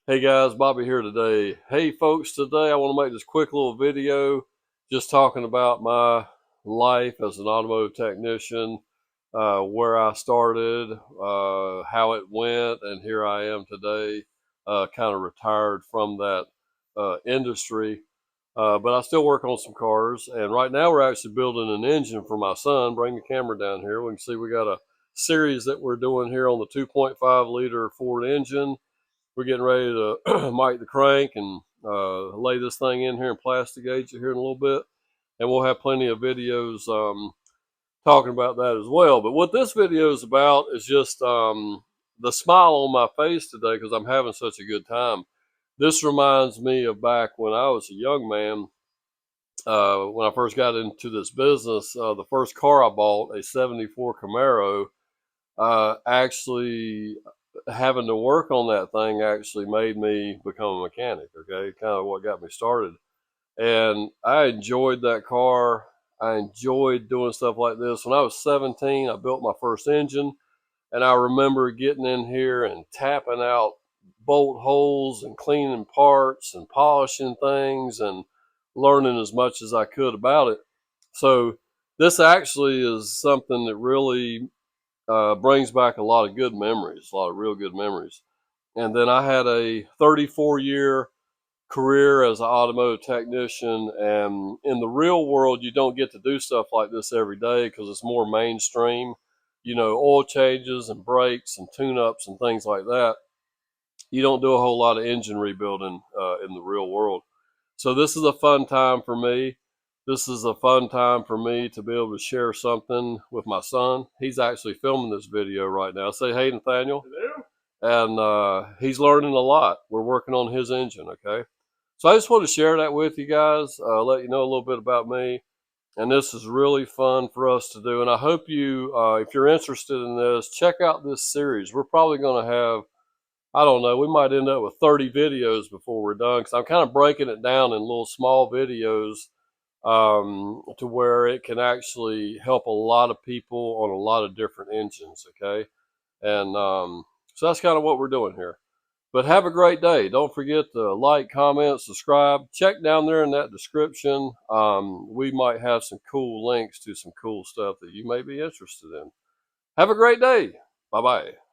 Hey guys, Bobby here today. Hey folks, today I want to make this quick little video just talking about my life as an automotive technician, where I started, how it went, and here I am today, kind of retired from that industry. But I still work on some cars, and right now we're actually building an engine for my son. Bring the camera down here. We can see we got a series that we're doing here on the 2.5 liter Ford engine. We're getting ready to mic the crank and lay this thing in here and plastigate it here in a little bit. And we'll have plenty of videos talking about that as well. But what this video is about is just the smile on my face today because I'm having such a good time. This reminds me of back when I was a young man. When I first got into this business, the first car I bought, a 74 Camaro, actually having to work on that thing actually made me become a mechanic. Okay, kind of what got me started, and I enjoyed that car. I enjoyed doing stuff like this. When I was 17, I built my first engine, and I remember getting in here and tapping out bolt holes and cleaning parts and polishing things and learning as much as I could about it. So this actually is something that really brings back a lot of good memories, a lot of real good memories. And then I had a 34-year career as an automotive technician. And in the real world, you don't get to do stuff like this every day because it's more mainstream, oil changes and brakes and tune-ups and things like that. You don't do a whole lot of engine rebuilding in the real world. So this is a fun time for me. This is a fun time for me to be able to share something with my son. He's actually filming this video right now. Say hey, Nathaniel. Hello. And he's learning a lot. We're working on his engine, okay? So I just want to share that with you guys, let you know a little bit about me. And this is really fun for us to do. And I hope you, if you're interested in this, check out this series. We're probably going to have, I don't know, we might end up with 30 videos before we're done because I'm kind of breaking it down in little small videos to where it can actually help a lot of people on a lot of different engines, okay? And so that's kind of what we're doing here. But have a great day. Don't forget to like, comment, subscribe. Check down there in that description. We might have some cool links to some cool stuff that you may be interested in. Have a great day. Bye-bye.